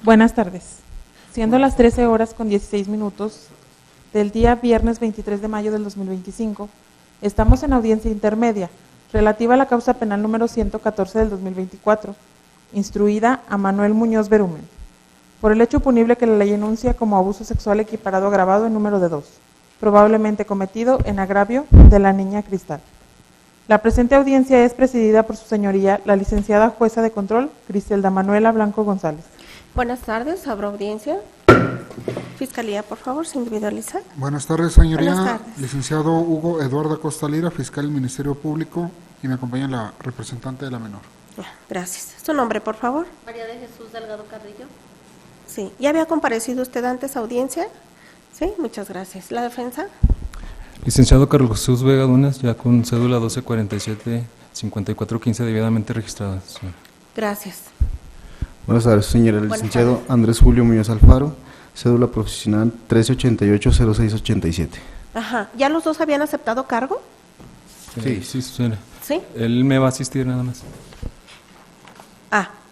Buenas tardes. Siendo las 13 horas con 16 minutos del día viernes 23 de mayo del 2025, estamos en audiencia intermedia relativa a la causa penal número 114 del 2024, instruida a Manuel Muñoz Berumen, por el hecho punible que la ley enuncia como abuso sexual equiparado agravado en número de 2, probablemente cometido en agravio de la niña Cristal. La presente audiencia es presidida por su señoría, la licenciada jueza de control, Griselda Manuela Blanco González. Buenas tardes, abro audiencia. Fiscalía, por favor, se individualiza. Buenas tardes, señoría. Buenas tardes. Licenciado Hugo Eduardo Acosta Lira, fiscal del Ministerio Público, y me acompaña la representante de la menor. Gracias. ¿Su nombre, por favor? María de Jesús Delgado Carrillo. Sí. ¿Ya había comparecido usted antes a audiencia? Sí, muchas gracias. ¿La defensa? Licenciado Carlos Jesús Vega Dunas, ya con cédula 1247-5415 debidamente registrada. Sí. Gracias. Buenas tardes, señora. El Buenas licenciado tardes. Andrés Julio Muñoz Alfaro, cédula profesional 1388-0687. Ajá. ¿Ya los dos habían aceptado cargo? Sí, señora. Sí. Él me va a asistir nada más.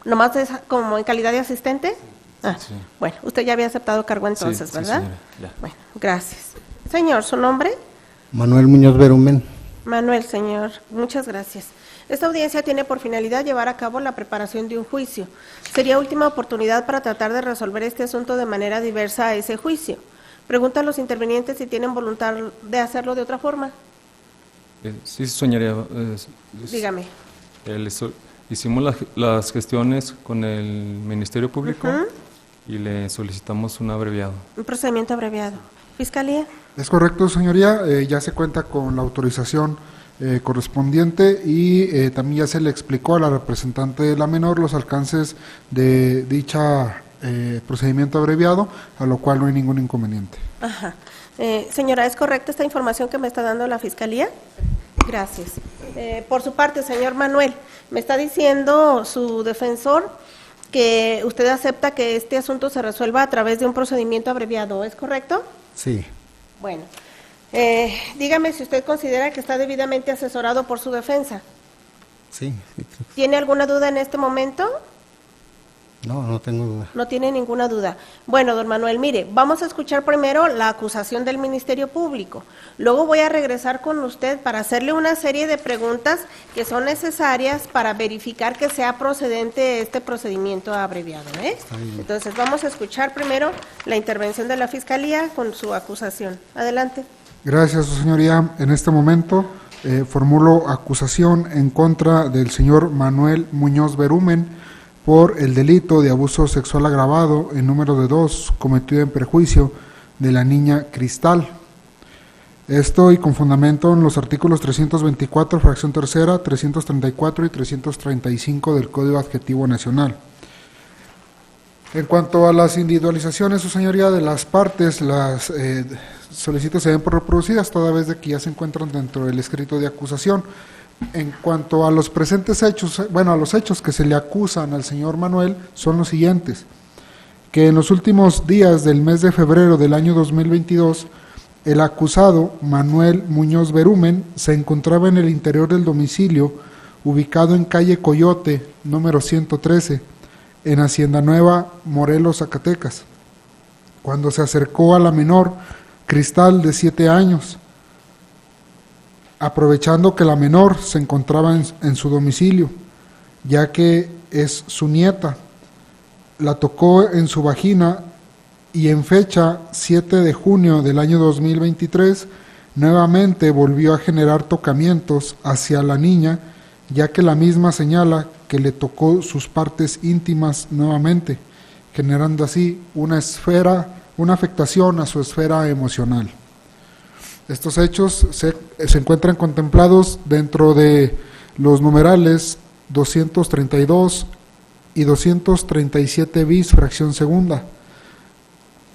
¿Nomás como en calidad de asistente? Sí. Bueno, usted ya había aceptado cargo entonces, Sí, ¿verdad? señora, ya. Bueno, gracias. Señor, ¿su nombre? Manuel Muñoz Berumen. Manuel, señor, muchas gracias. Esta audiencia tiene por finalidad llevar a cabo la preparación de un juicio. Sería última oportunidad para tratar de resolver este asunto de manera diversa a ese juicio. Pregunta a los intervinientes si tienen voluntad de hacerlo de otra forma. Sí, señoría. Dígame. Hicimos las gestiones con el Ministerio Público y le solicitamos un abreviado. Un procedimiento abreviado. Fiscalía. Es correcto, señoría. Ya se cuenta con la autorización correspondiente y también ya se le explicó a la representante de la menor los alcances de dicha procedimiento abreviado, a lo cual no hay ningún inconveniente. Ajá. Señora, ¿es correcta esta información que me está dando la Fiscalía? Gracias. Por su parte, señor Manuel, me está diciendo su defensor que usted acepta que este asunto se resuelva a través de un procedimiento abreviado, ¿es correcto? Sí. Bueno, dígame si usted considera que está debidamente asesorado por su defensa. Sí. ¿Tiene alguna duda en este momento? No, no tengo duda. No tiene ninguna duda. Bueno, don Manuel, mire, vamos a escuchar primero la acusación del Ministerio Público. Luego voy a regresar con usted para hacerle una serie de preguntas que son necesarias para verificar que sea procedente este procedimiento abreviado, ¿eh? Está bien. Entonces, vamos a escuchar primero la intervención de la Fiscalía con su acusación. Adelante. Gracias, su señoría. En este momento formulo acusación en contra del señor Manuel Muñoz Berumen por el delito de abuso sexual agravado en número de 2 cometido en perjuicio de la niña Cristal. Esto y con fundamento en los artículos 324, fracción tercera, 334 y 335 del Código Adjetivo Nacional. En cuanto a las individualizaciones, su señoría, de las partes, las solicito se den por reproducidas toda vez de que ya se encuentran dentro del escrito de acusación. En cuanto a los presentes hechos, bueno, a los hechos que se le acusan al señor Manuel son los siguientes: que en los últimos días del mes de febrero del año 2022, el acusado Manuel Muñoz Berumen se encontraba en el interior del domicilio ubicado en calle Coyote, número 113, en Hacienda Nueva, Morelos, Zacatecas, cuando se acercó a la menor Cristal de 7 años, aprovechando que la menor se encontraba en su domicilio, ya que es su nieta. La tocó en su vagina y en fecha 7 de junio del año 2023 nuevamente volvió a generar tocamientos hacia la niña, ya que la misma señala que le tocó sus partes íntimas nuevamente, generando así una afectación a su esfera emocional. Estos hechos se encuentran contemplados dentro de los numerales 232 y 237 bis, fracción segunda,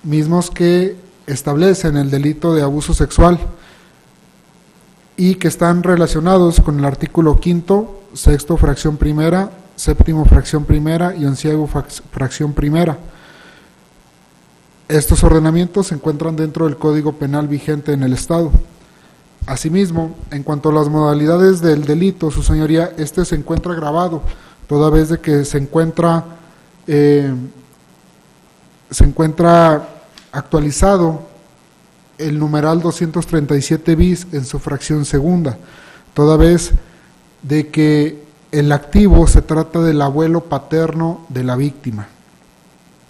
mismos que establecen el delito de abuso sexual y que están relacionados con el artículo 5º, 6º, fracción primera, 7º, fracción primera y 11º, fracción primera. Estos ordenamientos se encuentran dentro del Código Penal vigente en el Estado. Asimismo, en cuanto a las modalidades del delito, su señoría, se encuentra grabado, toda vez de que se encuentra se encuentra actualizado el numeral 237 bis en su fracción segunda, toda vez de que el activo se trata del abuelo paterno de la víctima.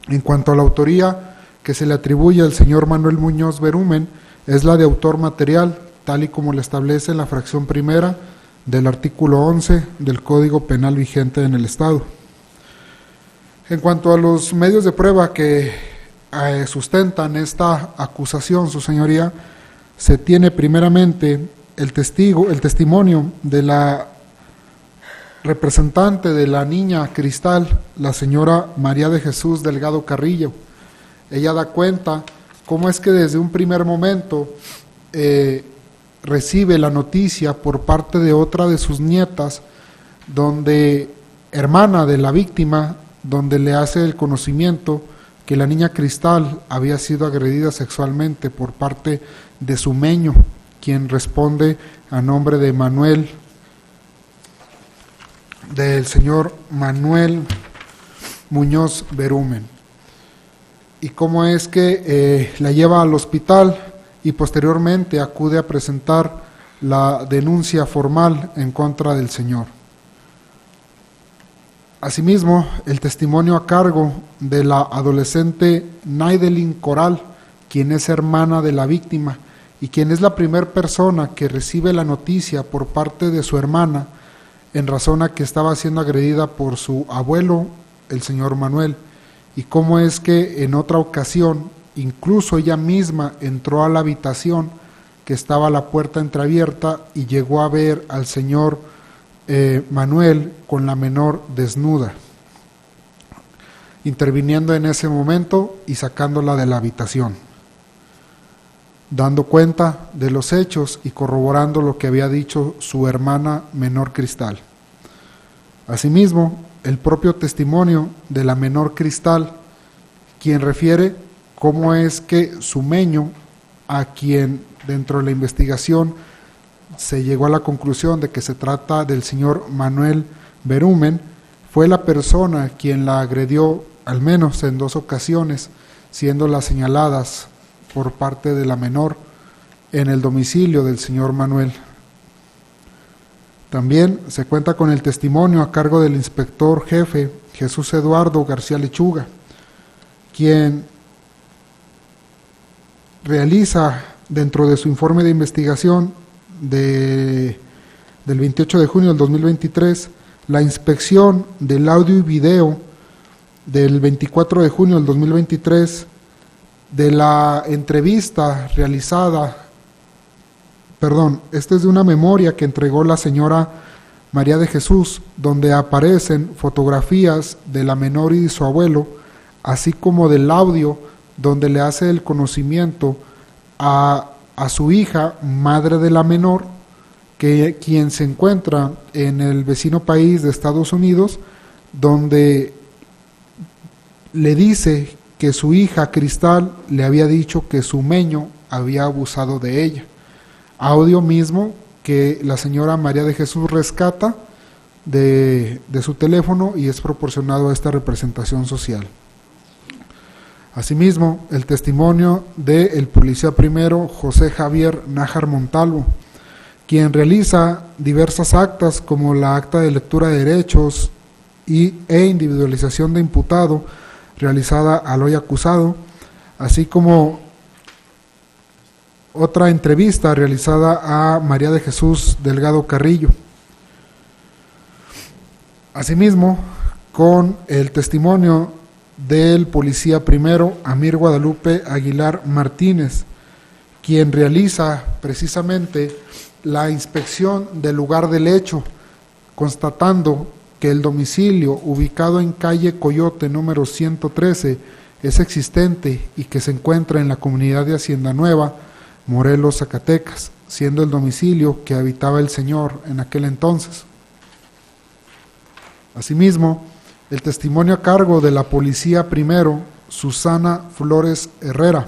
En cuanto a la autoría que se le atribuye al señor Manuel Muñoz Berumen, es la de autor material, tal y como le establece la fracción primera del artículo 11 del Código Penal vigente en el Estado. En cuanto a los medios de prueba que sustentan esta acusación, su señoría, se tiene primeramente el testimonio de la representante de la niña Cristal, la señora María de Jesús Delgado Carrillo. Ella da cuenta cómo es que desde un primer momento recibe la noticia por parte de otra de sus nietas, hermana de la víctima, donde le hace el conocimiento que la niña Cristal había sido agredida sexualmente por parte de su meño, quien responde a nombre de del señor Manuel Muñoz Berumen, y cómo es que la lleva al hospital y posteriormente acude a presentar la denuncia formal en contra del señor. Asimismo, el testimonio a cargo de la adolescente Naidelin Coral, quien es hermana de la víctima y quien es la primera persona que recibe la noticia por parte de su hermana en razón a que estaba siendo agredida por su abuelo, el señor Manuel, y cómo es que en otra ocasión, incluso ella misma entró a la habitación que estaba la puerta entreabierta y llegó a ver al señor Manuel con la menor desnuda, interviniendo en ese momento y sacándola de la habitación, dando cuenta de los hechos y corroborando lo que había dicho su hermana menor Cristal. Asimismo, el propio testimonio de la menor Cristal, quien refiere cómo es que su meño, a quien dentro de la investigación se llegó a la conclusión de que se trata del señor Manuel Berumen, fue la persona quien la agredió al menos en 2 ocasiones, siendo las señaladas por parte de la menor en el domicilio del señor Manuel. También se cuenta con el testimonio a cargo del inspector jefe Jesús Eduardo García Lechuga, quien realiza dentro de su informe de investigación del 28 de junio del 2023 la inspección del audio y video del 24 de junio del 2023 de la entrevista realizada, esta es de una memoria que entregó la señora María de Jesús, donde aparecen fotografías de la menor y de su abuelo, así como del audio donde le hace el conocimiento a su hija, madre de la menor, quien se encuentra en el vecino país de Estados Unidos, donde le dice que su hija Cristal le había dicho que su meño había abusado de ella. Audio mismo que la señora María de Jesús rescata de su teléfono y es proporcionado a esta representación social. Asimismo, el testimonio del policía primero José Javier Nájar Montalvo, quien realiza diversas actas como la acta de lectura de derechos e individualización de imputado realizada al hoy acusado, así como otra entrevista realizada a María de Jesús Delgado Carrillo. Asimismo, con el testimonio del policía primero Amir Guadalupe Aguilar Martínez, quien realiza precisamente la inspección del lugar del hecho, constatando que el domicilio ubicado en calle Coyote número 113 es existente y que se encuentra en la comunidad de Hacienda Nueva, Morelos, Zacatecas, siendo el domicilio que habitaba el señor en aquel entonces. Asimismo, el testimonio a cargo de la policía primero, Susana Flores Herrera.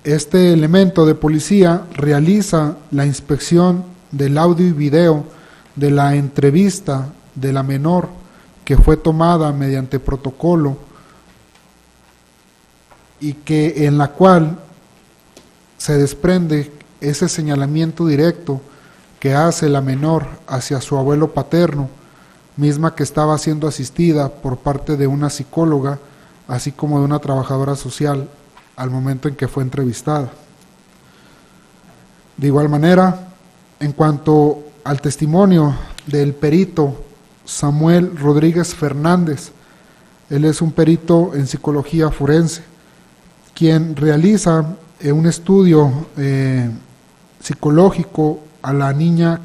Este elemento de policía realiza la inspección del audio y video de la entrevista de la menor que fue tomada mediante protocolo y que en la cual se desprende ese señalamiento directo que hace la menor hacia su abuelo paterno, misma que estaba siendo asistida por parte de una psicóloga, así como de una trabajadora social al momento en que fue entrevistada. De igual manera, en cuanto al testimonio del perito Samuel Rodríguez Fernández, él es un perito en psicología forense, quien realiza un estudio psicológico a la niña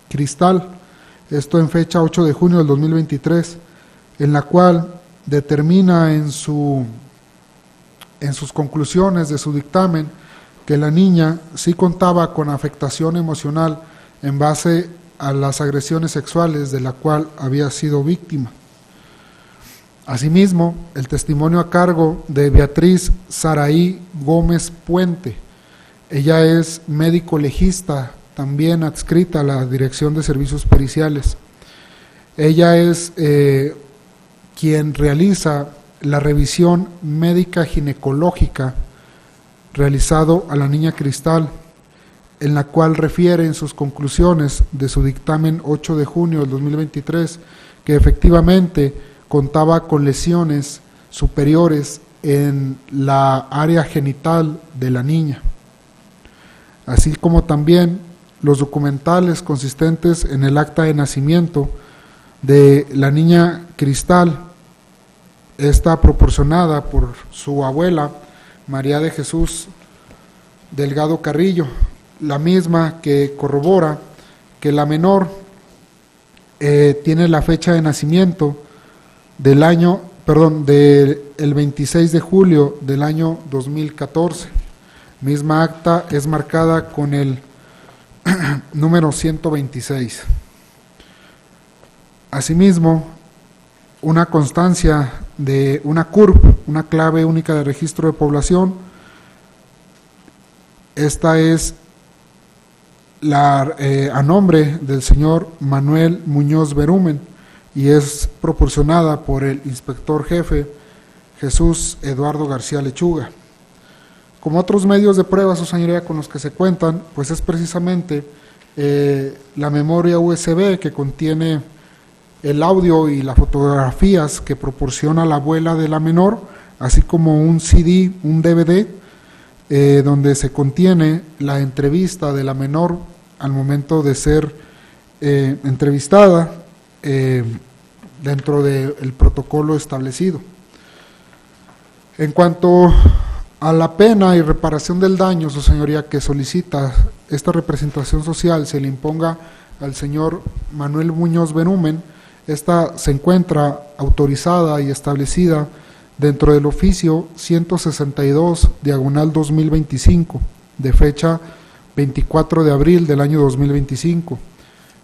Cristal, esto en fecha 8 de junio del 2023, en la cual determina en sus conclusiones de su dictamen que la niña sí contaba con afectación emocional en base a las agresiones sexuales de la cual había sido víctima. Asimismo, el testimonio a cargo de Beatriz Saraí Gómez Puente. Ella es médico legista, también adscrita a la Dirección de Servicios Periciales. Ella es quien realiza la revisión médica ginecológica realizado a la niña Cristal, en la cual refiere en sus conclusiones de su dictamen 8 de junio del 2023 que efectivamente contaba con lesiones superiores en la área genital de la niña, así como también los documentales consistentes en el acta de nacimiento de la niña Cristal, esta proporcionada por su abuela María de Jesús Delgado Carrillo, la misma que corrobora que la menor tiene la fecha de nacimiento del 26 de julio del año 2014. Misma acta es marcada con el número 126. Asimismo, una constancia de una CURP, una clave única de registro de población. Esta es a nombre del señor Manuel Muñoz Berumen y es proporcionada por el inspector jefe Jesús Eduardo García Lechuga. Como otros medios de prueba, su señoría, con los que se cuentan, pues es precisamente la memoria USB que contiene el audio y las fotografías que proporciona la abuela de la menor, así como un CD, un DVD, donde se contiene la entrevista de la menor al momento de ser entrevistada dentro del protocolo establecido. En cuanto a la pena y reparación del daño, su señoría, que solicita esta representación social se le imponga al señor Manuel Muñoz Berumen, esta se encuentra autorizada y establecida dentro del oficio 162/2025, de fecha 24 de abril del año 2025,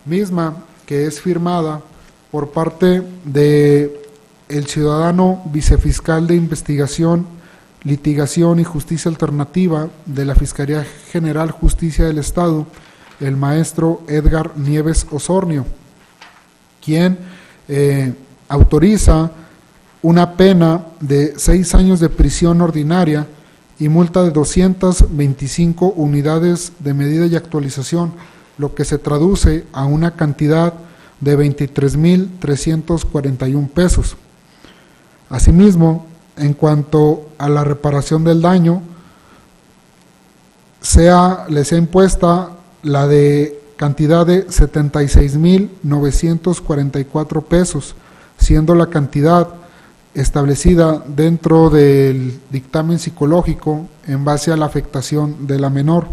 misma que es firmada por parte de el ciudadano vicefiscal de Investigación, Litigación y Justicia Alternativa de la Fiscalía General Justicia del Estado, el maestro Edgar Nieves Osornio, quien autoriza una pena de 6 años de prisión ordinaria y multa de 225 unidades de medida y actualización, lo que se traduce a una cantidad de 23,341 pesos. Asimismo, en cuanto a la reparación del daño, les sea impuesta la de cantidad de 76,944 pesos, siendo la cantidad establecida dentro del dictamen psicológico en base a la afectación de la menor.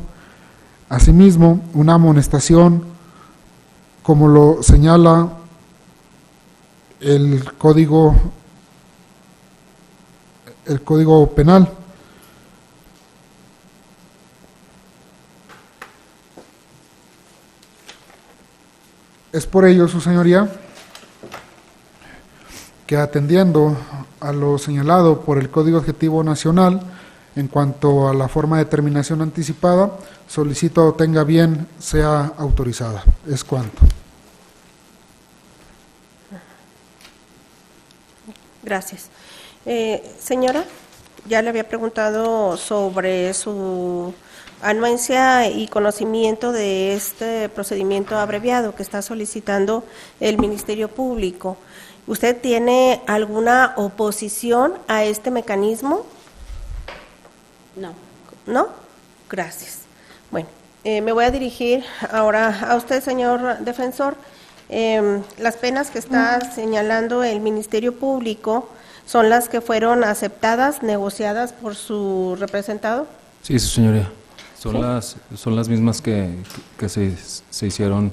Asimismo, una amonestación, como lo señala el Código Penal. Es por ello, su señoría, que atendiendo a lo señalado por el Código Objetivo Nacional en cuanto a la forma de terminación anticipada, solicito tenga bien sea autorizada. Es cuanto. Gracias. Señora, ya le había preguntado sobre su anuencia y conocimiento de este procedimiento abreviado que está solicitando el Ministerio Público. ¿Usted tiene alguna oposición a este mecanismo? No. ¿No? Gracias. Bueno, me voy a dirigir ahora a usted, señor defensor. Las penas que está señalando el Ministerio Público son las que fueron aceptadas, negociadas por su representado. Sí, su señoría. ¿Sí? Son las mismas que se hicieron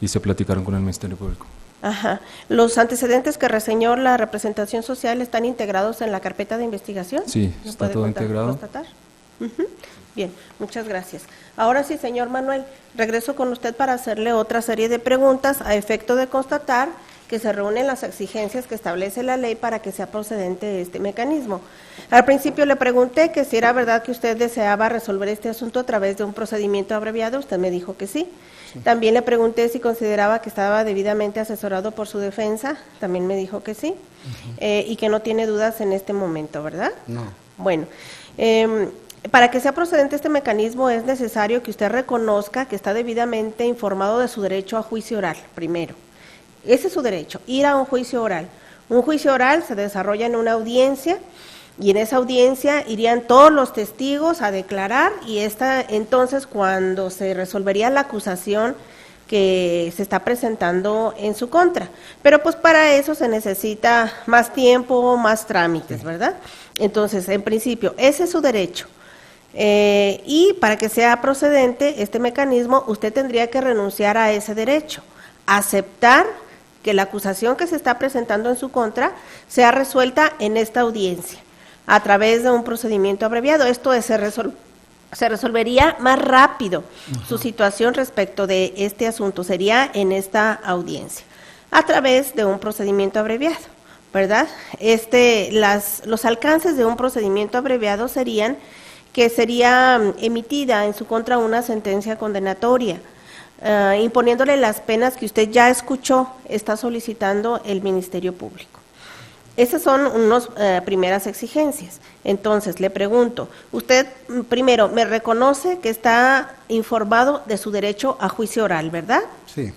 y se platicaron con el Ministerio Público. Ajá. ¿Los antecedentes que reseñó la representación social están integrados en la carpeta de investigación? Sí, ¿Lo está puede todo integrado. constatar? Ujú. Bien, muchas gracias. Ahora sí, señor Manuel, regreso con usted para hacerle otra serie de preguntas a efecto de constatar que se reúnen las exigencias que establece la ley para que sea procedente este mecanismo. Al principio le pregunté que si era verdad que usted deseaba resolver este asunto a través de un procedimiento abreviado, usted me dijo que sí. También le pregunté si consideraba que estaba debidamente asesorado por su defensa, también me dijo que sí, y que no tiene dudas en este momento, ¿verdad? No. Bueno, para que sea procedente este mecanismo es necesario que usted reconozca que está debidamente informado de su derecho a juicio oral, primero. Ese es su derecho, ir a un juicio oral. Un juicio oral se desarrolla en una audiencia y en esa audiencia irían todos los testigos a declarar y entonces cuando se resolvería la acusación que se está presentando en su contra. Pero pues para eso se necesita más tiempo, más trámites, ¿verdad? Entonces, en principio, ese es su derecho. Y para que sea procedente este mecanismo, usted tendría que renunciar a ese derecho, aceptar que la acusación que se está presentando en su contra sea resuelta en esta audiencia a través de un procedimiento abreviado. Esto es, se resolvería más rápido. Su situación respecto de este asunto sería en esta audiencia a través de un procedimiento abreviado, ¿verdad? Los alcances de un procedimiento abreviado serían que sería emitida en su contra una sentencia condenatoria, imponiéndole las penas que usted ya escuchó está solicitando el Ministerio Público. Esas son unas primeras exigencias. Entonces, le pregunto, usted primero me reconoce que está informado de su derecho a juicio oral, ¿verdad? Sí.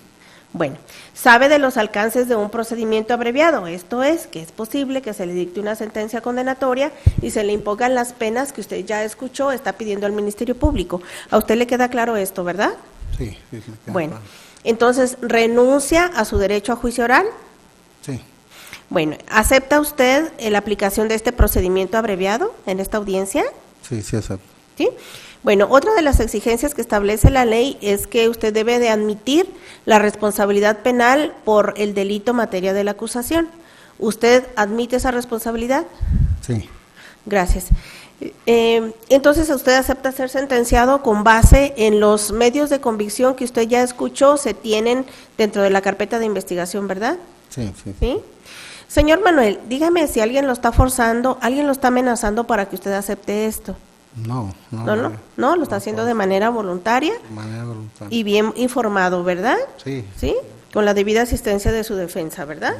Bueno, sabe de los alcances de un procedimiento abreviado, esto es, que es posible que se le dicte una sentencia condenatoria y se le impongan las penas que usted ya escuchó, está pidiendo al Ministerio Público. ¿A usted le queda claro esto, verdad? Sí, sí, sí, Bueno, claro. entonces, ¿renuncia a su derecho a juicio oral? Sí, Bueno, ¿acepta usted la aplicación de este procedimiento abreviado en esta audiencia? sí, sí, acepto. ¿Sí? Bueno, otra de las exigencias que establece la ley es que usted debe de admitir la responsabilidad penal por el delito materia de la acusación. ¿Usted admite esa responsabilidad? Sí, Gracias. Entonces, usted acepta ser sentenciado con base en los medios de convicción que usted ya escuchó, se tienen dentro de la carpeta de investigación, ¿verdad? sí, sí. ¿Sí? Señor Manuel, dígame si alguien lo está forzando, alguien lo está amenazando para que usted acepte esto. No, no. No, lo está haciendo de manera voluntaria De manera voluntaria. y bien informado, ¿verdad? Sí. ¿Sí? Con la debida asistencia de su defensa, ¿verdad?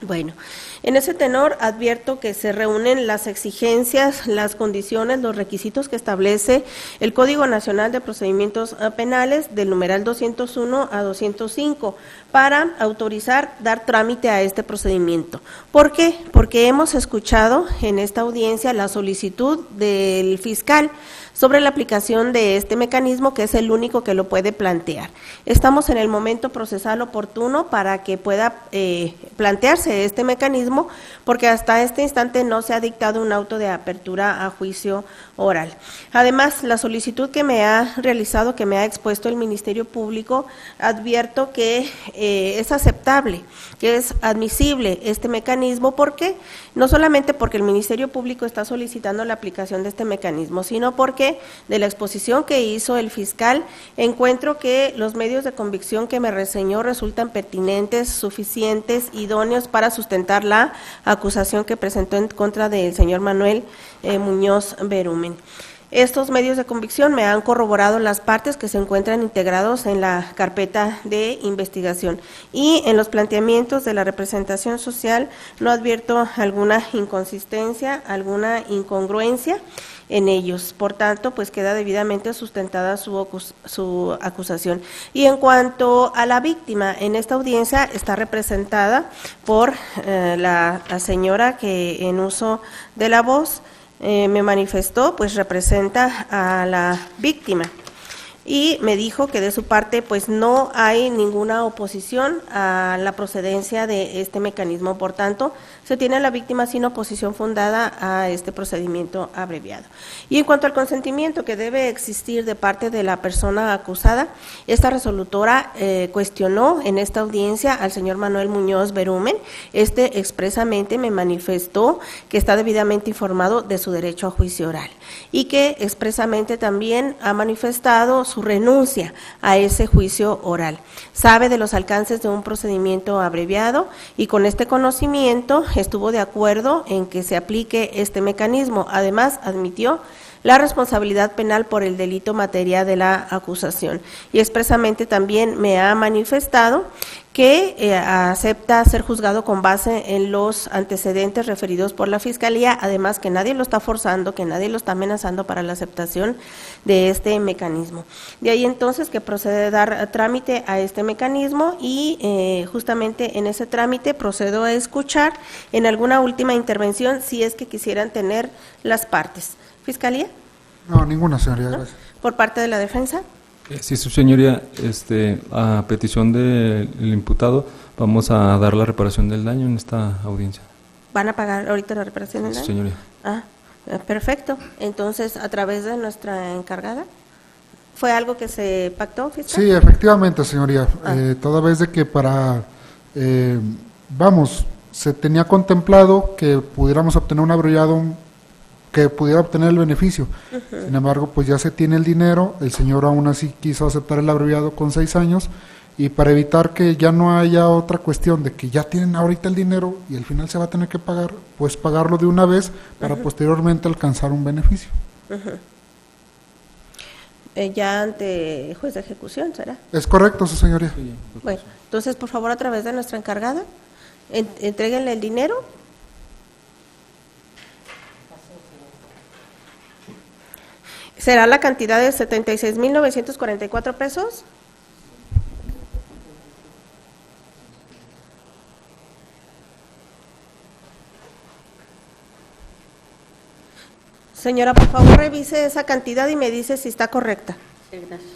Bueno, en ese tenor advierto que se reúnen las exigencias, las condiciones, los requisitos que establece el Código Nacional de Procedimientos Penales del numeral 201 a 205 para autorizar dar trámite a este procedimiento. ¿Por qué? Porque hemos escuchado en esta audiencia la solicitud del fiscal sobre la aplicación de este mecanismo, que es el único que lo puede plantear. Estamos en el momento procesal oportuno para que pueda plantearse este mecanismo, porque hasta este instante no se ha dictado un auto de apertura a juicio oral. Además, la solicitud que me ha realizado, que me ha expuesto el Ministerio Público, advierto que es aceptable, que es admisible este mecanismo. ¿Por qué? No solamente porque el Ministerio Público está solicitando la aplicación de este mecanismo, sino porque de la exposición que hizo el fiscal, encuentro que los medios de convicción que me reseñó resultan pertinentes, suficientes, idóneos para sustentar la acusación que presentó en contra del señor Manuel Muñoz Berumen. Estos medios de convicción me han corroborado las partes que se encuentran integrados en la carpeta de investigación y en los planteamientos de la representación social no advierto alguna inconsistencia, alguna incongruencia en ellos. Por tanto, pues queda debidamente sustentada su acusación. Y en cuanto a la víctima, en esta audiencia está representada por la señora que en uso de la voz me manifestó, pues representa a la víctima. Y me dijo que de su parte pues no hay ninguna oposición a la procedencia de este mecanismo, por tanto se tiene a la víctima sin oposición fundada a este procedimiento abreviado. Y en cuanto al consentimiento que debe existir de parte de la persona acusada, esta resolutora cuestionó en esta audiencia al señor Manuel Muñoz Berumen. Este expresamente me manifestó que está debidamente informado de su derecho a juicio oral y que expresamente también ha manifestado su renuncia a ese juicio oral. Sabe de los alcances de un procedimiento abreviado y con este conocimiento estuvo de acuerdo en que se aplique este mecanismo. Además, admitió la responsabilidad penal por el delito materia de la acusación y expresamente también me ha manifestado que acepta ser juzgado con base en los antecedentes referidos por la Fiscalía, además que nadie lo está forzando, que nadie lo está amenazando para la aceptación de este mecanismo. De ahí entonces que procede a dar trámite a este mecanismo y justamente en ese trámite procedo a escuchar en alguna última intervención si es que quisieran tener las partes. ¿Fiscalía? No, ninguna, señoría, ¿No? gracias. ¿Por parte de la defensa? Sí, su señoría, a petición del imputado, vamos a dar la reparación del daño en esta audiencia. ¿Van a pagar ahorita la reparación del Sí, daño? señoría. Ah, perfecto. Entonces, a través de nuestra encargada, ¿fue algo que se pactó, fiscal? Sí, efectivamente, señoría. Ah. Toda vez de que se tenía contemplado que pudiéramos obtener un abreviado que pudiera obtener el beneficio. Sin embargo, pues ya se tiene el dinero, el señor aún así quiso aceptar el abreviado con 6 años, y para evitar que ya no haya otra cuestión de que ya tienen ahorita el dinero y al final se va a tener que pagar, pues pagarlo de una vez para posteriormente alcanzar un beneficio. Ya ante juez de ejecución, ¿será? ¿Es correcto, su señoría? Bueno, entonces, por favor, a través de nuestra encargada, entréguenle el dinero. ¿Será la cantidad de 76,944 pesos? Señora, por favor, revise esa cantidad y me dice si está correcta. Sí, gracias.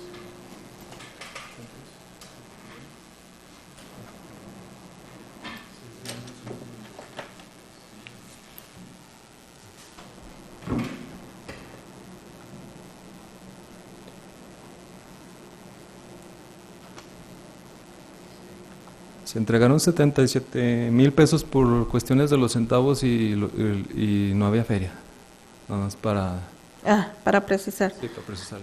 Se entregaron 77,000 pesos por cuestiones de los centavos y no había feria. Nada más para Para precisar. precisar.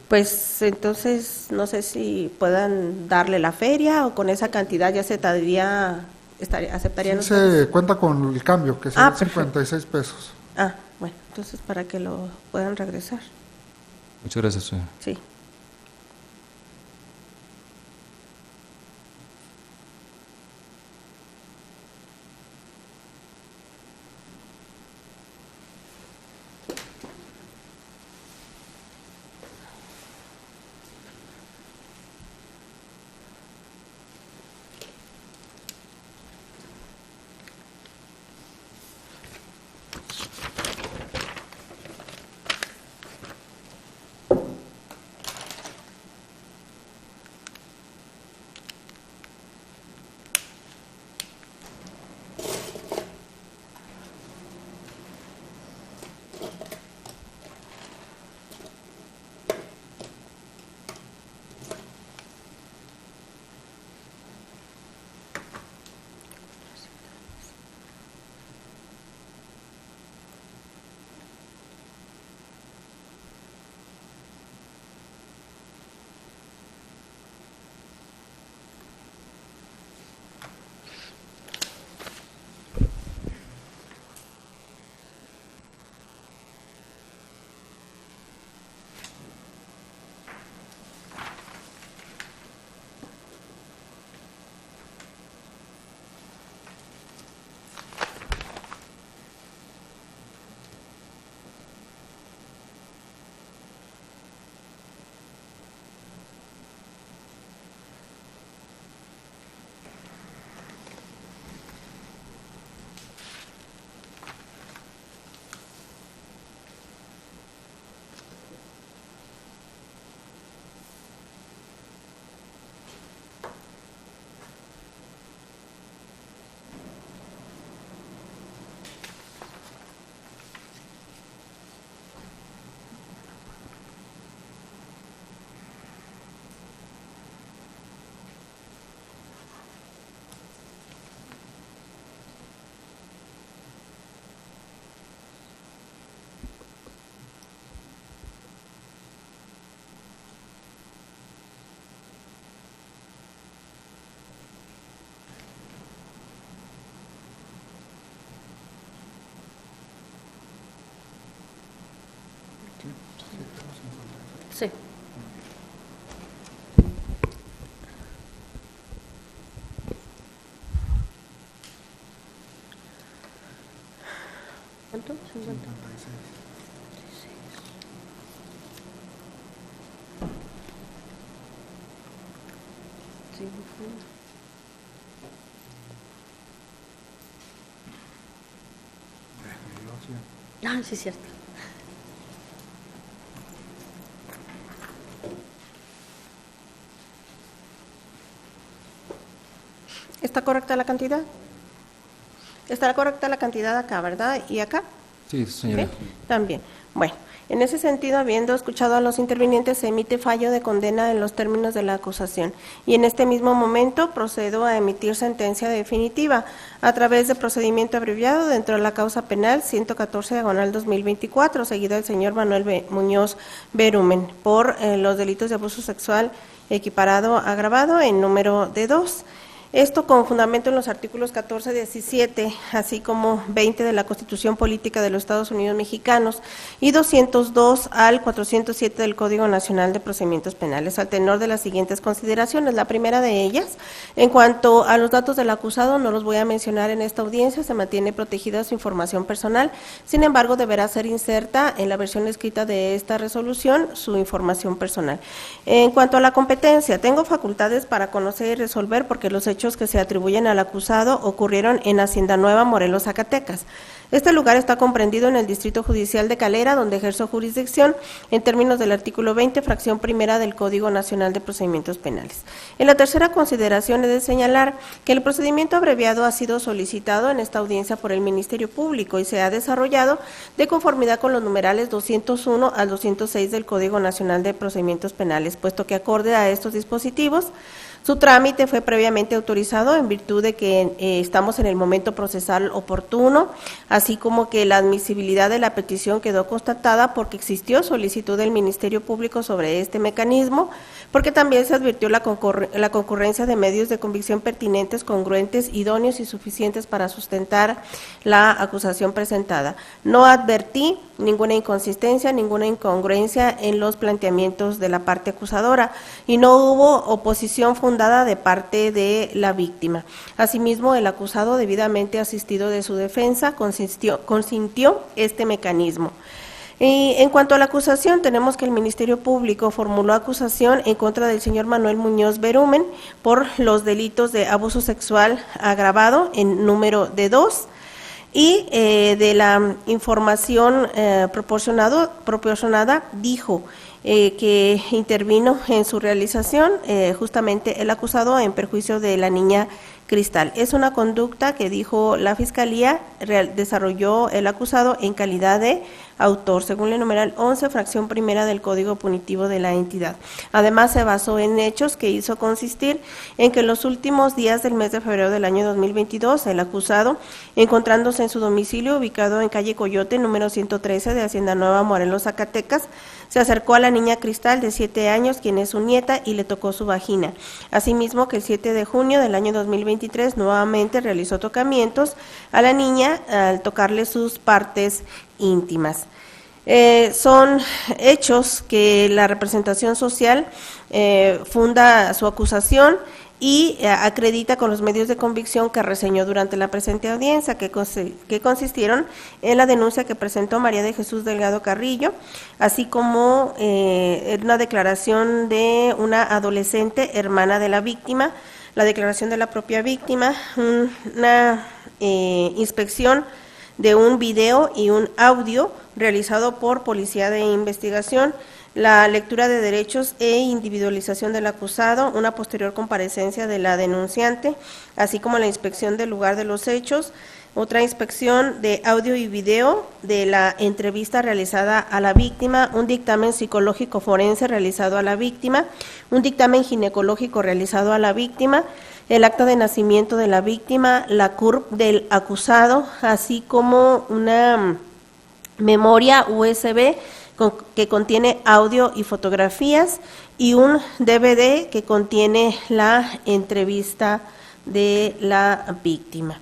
Pues entonces, no sé si puedan darle la feria o con esa cantidad ya aceptarían Sí, ustedes. se cuenta con el cambio, que son perfecto. 56 pesos. Bueno, entonces para que lo puedan regresar. Muchas gracias, señor. Sí. ¿Cuánto? 50. Ah, sí, es cierto. ¿Está correcta la cantidad? Está correcta la cantidad acá, ¿verdad? ¿Y acá? Sí, señora. ¿Sí? También. Bueno, en ese sentido, habiendo escuchado a los intervinientes, se emite fallo de condena en los términos de la acusación. Y en este mismo momento procedo a emitir sentencia definitiva a través de procedimiento abreviado dentro de la causa penal 114/2024, seguido del señor Manuel Muñoz Berumen, por los delitos de abuso sexual equiparado agravado en número de 2. Esto con fundamento en los artículos 14, 17, así como 20 de la Constitución Política de los Estados Unidos Mexicanos y 202 al 407 del Código Nacional de Procedimientos Penales, al tenor de las siguientes consideraciones. La primera de ellas, en cuanto a los datos del acusado, no los voy a mencionar en esta audiencia, se mantiene protegida su información personal, sin embargo, deberá ser inserta en la versión escrita de esta resolución su información personal. En cuanto a la competencia, tengo facultades para conocer y resolver porque los hechos que se atribuyen al acusado ocurrieron en Hacienda Nueva, Morelos, Zacatecas. Este lugar está comprendido en el Distrito Judicial de Calera, donde ejerzo jurisdicción en términos del artículo 20, fracción primera del Código Nacional de Procedimientos Penales. En la tercera consideración he de señalar que el procedimiento abreviado ha sido solicitado en esta audiencia por el Ministerio Público y se ha desarrollado de conformidad con los numerales 201 al 206 del Código Nacional de Procedimientos Penales, puesto que acorde a estos dispositivos, su trámite fue previamente autorizado en virtud de que estamos en el momento procesal oportuno, así como que la admisibilidad de la petición quedó constatada porque existió solicitud del Ministerio Público sobre este mecanismo, porque también se advirtió la concurrencia de medios de convicción pertinentes, congruentes, idóneos y suficientes para sustentar la acusación presentada. No advertí ninguna inconsistencia, ninguna incongruencia en los planteamientos de la parte acusadora y no hubo oposición fundada de parte de la víctima. Asimismo, el acusado, debidamente asistido de su defensa, consintió este mecanismo. Y en cuanto a la acusación, tenemos que el Ministerio Público formuló acusación en contra del señor Manuel Muñoz Berumen por los delitos de abuso sexual agravado en número de 2 y de la información proporcionada dijo que intervino en su realización justamente el acusado en perjuicio de la niña Cristal. Es una conducta que dijo la Fiscalía desarrolló el acusado en calidad de autor, según el numeral 11, fracción primera del Código Punitivo de la entidad. Además, se basó en hechos que hizo consistir en que en los últimos días del mes de febrero del año 2022, el acusado, encontrándose en su domicilio ubicado en calle Coyote, número 113 de Hacienda Nueva, Morelos, Zacatecas, se acercó a la niña Cristal de 7 años, quien es su nieta, y le tocó su vagina. Asimismo, que el 7 de junio del año 2023 nuevamente realizó tocamientos a la niña al tocarle sus partes íntimas. Son hechos que la representación social funda su acusación y acredita con los medios de convicción que reseñó durante la presente audiencia, que consistieron en la denuncia que presentó María de Jesús Delgado Carrillo, así como una declaración de una adolescente hermana de la víctima, la declaración de la propia víctima, una inspección de un video y un audio realizado por Policía de Investigación, la lectura de derechos e individualización del acusado, una posterior comparecencia de la denunciante, así como la inspección del lugar de los hechos, otra inspección de audio y video de la entrevista realizada a la víctima, un dictamen psicológico forense realizado a la víctima, un dictamen ginecológico realizado a la víctima, el acta de nacimiento de la víctima, la CURP del acusado, así como una memoria USB que contiene audio y fotografías y un DVD que contiene la entrevista de la víctima.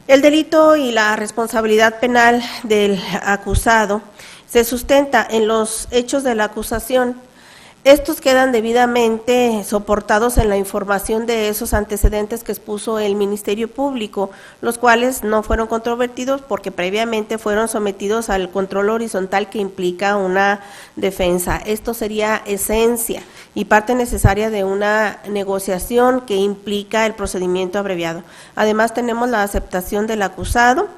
El delito y la responsabilidad penal del acusado se sustenta en los hechos de la acusación, Estos quedan debidamente soportados en la información de esos antecedentes que expuso el Ministerio Público, los cuales no fueron controvertidos porque previamente fueron sometidos al control horizontal que implica una defensa. Esto sería esencia y parte necesaria de una negociación que implica el procedimiento abreviado. Además, tenemos la aceptación del acusado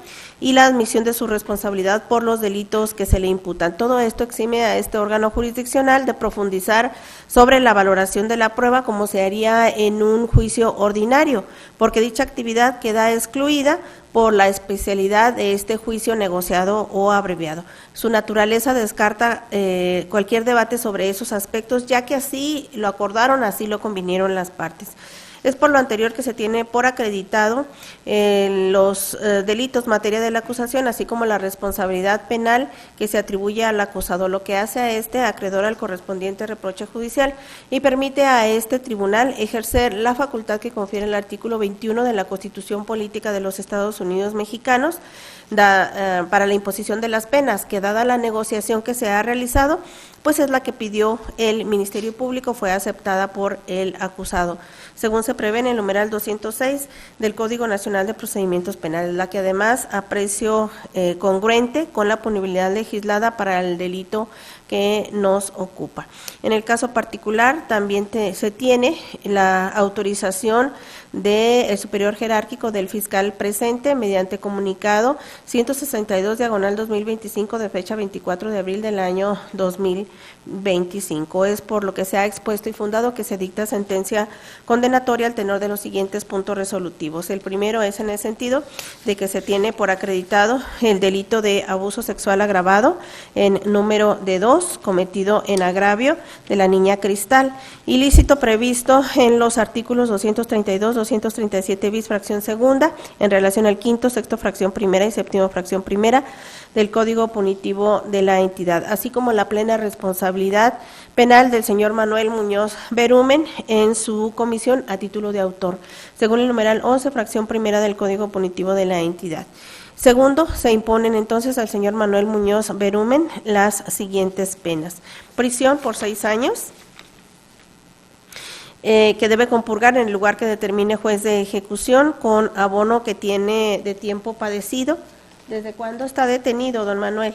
y la admisión de su responsabilidad por los delitos que se le imputan. Todo esto exime a este órgano jurisdiccional de profundizar sobre la valoración de la prueba como se haría en un juicio ordinario, porque dicha actividad queda excluida por la especialidad de este juicio negociado o abreviado. Su naturaleza descarta cualquier debate sobre esos aspectos, ya que así lo acordaron, así lo convinieron las partes. Es por lo anterior que se tiene por acreditado los delitos materia de la acusación, así como la responsabilidad penal que se atribuye al acusado, lo que hace a este acreedor al correspondiente reproche judicial y permite a este tribunal ejercer la facultad que confiere el artículo 21 de la Constitución Política de los Estados Unidos Mexicanos para la imposición de las penas, que dada la negociación que se ha realizado, pues es la que pidió el Ministerio Público, fue aceptada por el acusado, según se prevé en el numeral 206 del Código Nacional de Procedimientos Penales, la que además aprecio congruente con la punibilidad legislada para el delito que nos ocupa. En el caso particular también se tiene la autorización del superior jerárquico del fiscal presente mediante comunicado 162/2025 de fecha 24 de abril del año 2025. Es por lo que se ha expuesto y fundado que se dicta sentencia condenatoria al tenor de los siguientes puntos resolutivos. El primero es en el sentido de que se tiene por acreditado el delito de abuso sexual agravado en número de 2, cometido en agravio de la niña Cristal, ilícito previsto en los artículos 232, 237 bis fracción segunda, en relación al quinto, sexto fracción primera y séptimo fracción primera del Código Punitivo de la entidad, así como la plena responsabilidad penal del señor Manuel Muñoz Berumen en su comisión a título de autor, según el numeral 11, fracción primera del Código Punitivo de la entidad. Segundo, se imponen entonces al señor Manuel Muñoz Berumen las siguientes penas: prisión por 6 años, que debe compurgar en el lugar que determine juez de ejecución con abono que tiene de tiempo padecido. ¿Desde cuándo está detenido, don Manuel?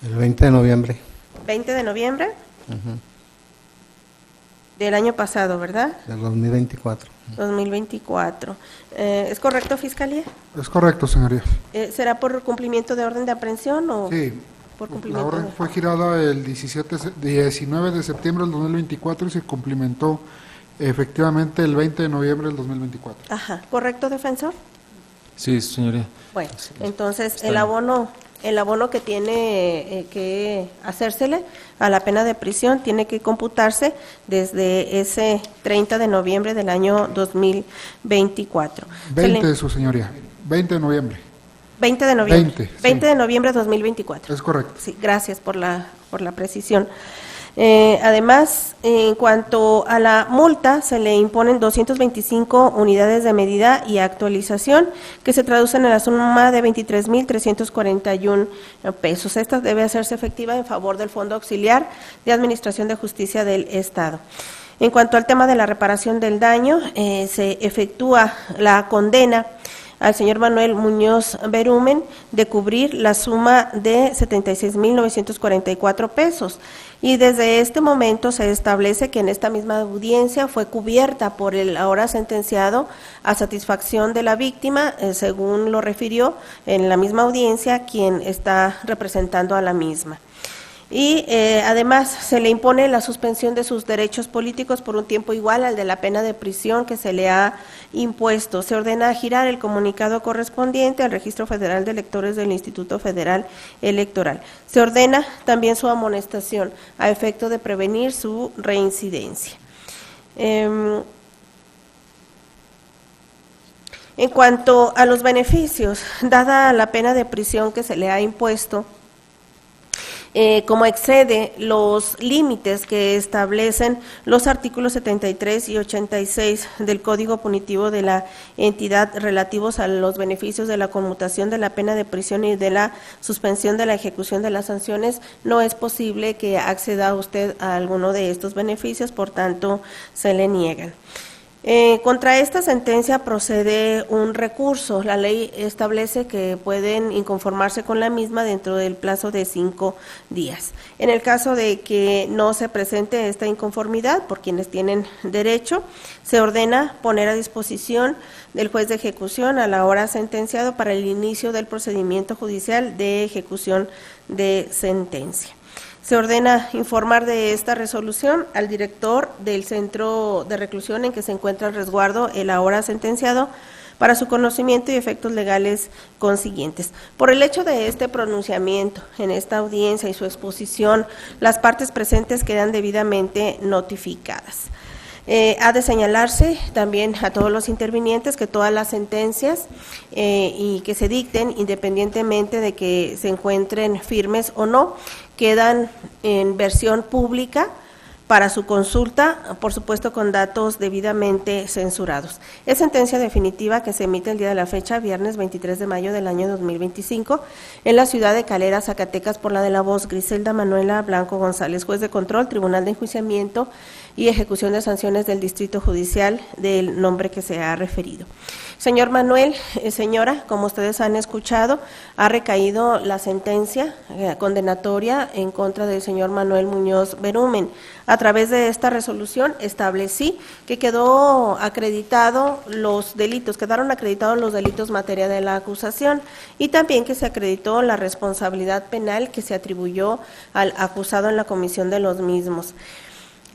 El 20 de noviembre. 20 de noviembre del año pasado, ¿verdad? Del 2024. 2024. ¿Es correcto, Fiscalía? Es correcto, señoría. ¿Será por cumplimiento de orden de aprehensión o Sí, por la cumplimiento? orden fue girada el 19 de septiembre del 2024 y se cumplimentó efectivamente el 20 de noviembre del 2024. Ajá, ¿correcto, defensor? Sí, señoría. Bueno, Así es. entonces Está el bien. abono que tiene que hacérsele a la pena de prisión tiene que computarse desde ese 30 de noviembre del año 2024. 20 su señoría, 20 de noviembre. 20 de noviembre. 20, 20 sí. de noviembre de 2024. Es correcto. Sí, gracias por la precisión. Además, en cuanto a la multa, se le imponen 225 unidades de medida y actualización, que se traducen en la suma de 23.341 pesos. Esta debe hacerse efectiva en favor del Fondo Auxiliar de Administración de Justicia del Estado. En cuanto al tema de la reparación del daño, se efectúa la condena al señor Manuel Muñoz Berumen de cubrir la suma de 76.944 pesos. Y desde este momento se establece que en esta misma audiencia fue cubierta por el ahora sentenciado a satisfacción de la víctima, según lo refirió en la misma audiencia quien está representando a la misma. Y además se le impone la suspensión de sus derechos políticos por un tiempo igual al de la pena de prisión que se le ha impuesto. Se ordena girar el comunicado correspondiente al Registro Federal de Electores del Instituto Federal Electoral. Se ordena también su amonestación a efecto de prevenir su reincidencia. En cuanto a los beneficios, dada la pena de prisión que se le ha impuesto, como excede los límites que establecen los artículos 73 y 86 del Código Punitivo de la entidad relativos a los beneficios de la conmutación de la pena de prisión y de la suspensión de la ejecución de las sanciones, no es posible que acceda usted a alguno de estos beneficios, por tanto, se le niegan. Contra esta sentencia procede un recurso. La ley establece que pueden inconformarse con la misma dentro del plazo de 5 días. En el caso de que no se presente esta inconformidad por quienes tienen derecho, se ordena poner a disposición del juez de ejecución a la hora sentenciado para el inicio del procedimiento judicial de ejecución de sentencia. Se ordena informar de esta resolución al director del centro de reclusión en que se encuentra el resguardo el ahora sentenciado para su conocimiento y efectos legales consiguientes. Por el hecho de este pronunciamiento en esta audiencia y su exposición, las partes presentes quedan debidamente notificadas. Ha de señalarse también a todos los intervinientes que todas las sentencias y que se dicten, independientemente de que se encuentren firmes o no, quedan en versión pública para su consulta, por supuesto con datos debidamente censurados. Es sentencia definitiva que se emite el día de la fecha, viernes 23 de mayo del año 2025, en la ciudad de Calera, Zacatecas, por la de la voz Griselda Manuela Blanco González, juez de control, Tribunal de Enjuiciamiento y Ejecución de Sanciones del Distrito Judicial del nombre que se ha referido. Señor Manuel, señora, como ustedes han escuchado, ha recaído la sentencia condenatoria en contra del señor Manuel Muñoz Berumen. A través de esta resolución establecí que quedaron acreditados los delitos materia de la acusación y también que se acreditó la responsabilidad penal que se atribuyó al acusado en la comisión de los mismos.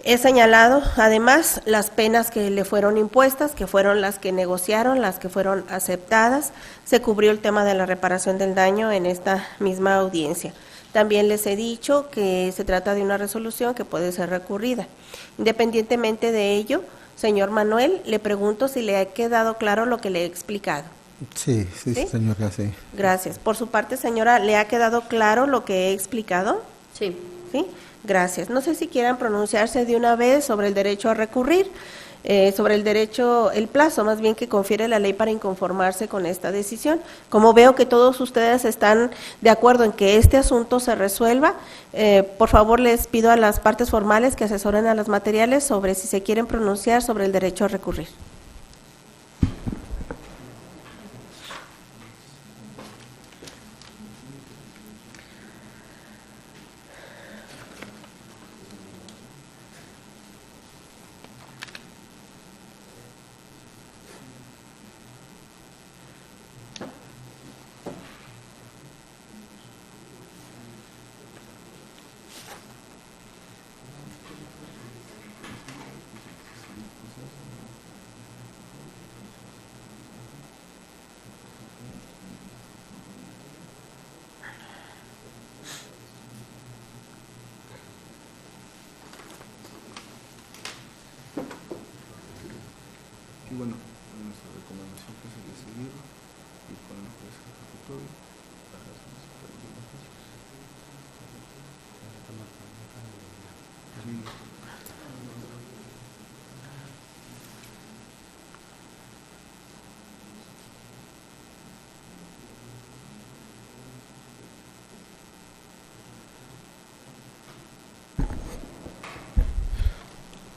He señalado, además, las penas que le fueron impuestas, que fueron las que negociaron, las que fueron aceptadas. Se cubrió el tema de la reparación del daño en esta misma audiencia. También les he dicho que se trata de una resolución que puede ser recurrida. Independientemente de ello, señor Manuel, le pregunto si le ha quedado claro lo que le he explicado. Sí, señora, sí. Gracias. Por su parte, señora, ¿le ha quedado claro lo que he explicado? Sí. ¿Sí? Gracias. No sé si quieran pronunciarse de una vez sobre el derecho a recurrir, sobre el plazo más bien que confiere la ley para inconformarse con esta decisión. Como veo que todos ustedes están de acuerdo en que este asunto se resuelva, por favor les pido a las partes formales que asesoren a los materiales sobre si se quieren pronunciar sobre el derecho a recurrir. Y bueno, nuestra recomendación que sería seguir y con el juez ejecutorio.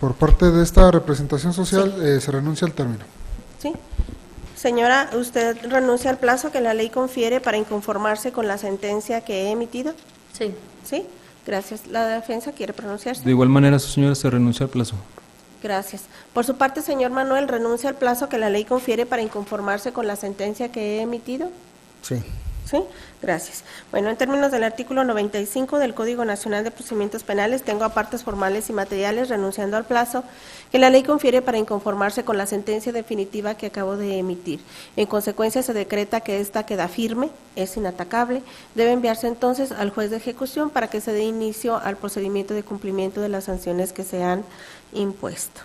Por parte de esta representación social, se renuncia al término. ¿Sí? Señora, ¿usted renuncia al plazo que la ley confiere para inconformarse con la sentencia que he emitido? Sí. ¿Sí? Gracias. ¿La defensa quiere pronunciarse? De igual manera, su señora, se renuncia al plazo. Gracias. Por su parte, señor Manuel, ¿renuncia al plazo que la ley confiere para inconformarse con la sentencia que he emitido? Sí. ¿Sí? Gracias. Bueno, en términos del artículo 95 del Código Nacional de Procedimientos Penales, tengo a partes formales y materiales renunciando al plazo que la ley confiere para inconformarse con la sentencia definitiva que acabo de emitir. En consecuencia, se decreta que esta queda firme, es inatacable, debe enviarse entonces al juez de ejecución para que se dé inicio al procedimiento de cumplimiento de las sanciones que se han impuesto.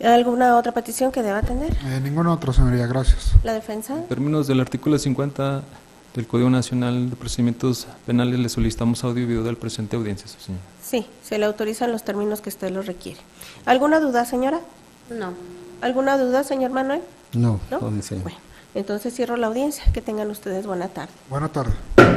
¿Alguna otra petición que deba atender? Ninguna otra, señoría, gracias. ¿La defensa? En términos del artículo 50, del Código Nacional de Procedimientos Penales le solicitamos audio y video del presente audiencia, su señora. Sí, se le autorizan los términos que usted los requiere. ¿Alguna duda, señora? No. ¿Alguna duda, señor Manuel? No, ¿No? no, señor. Bueno, entonces cierro la audiencia. Que tengan ustedes buena tarde. Buena tarde.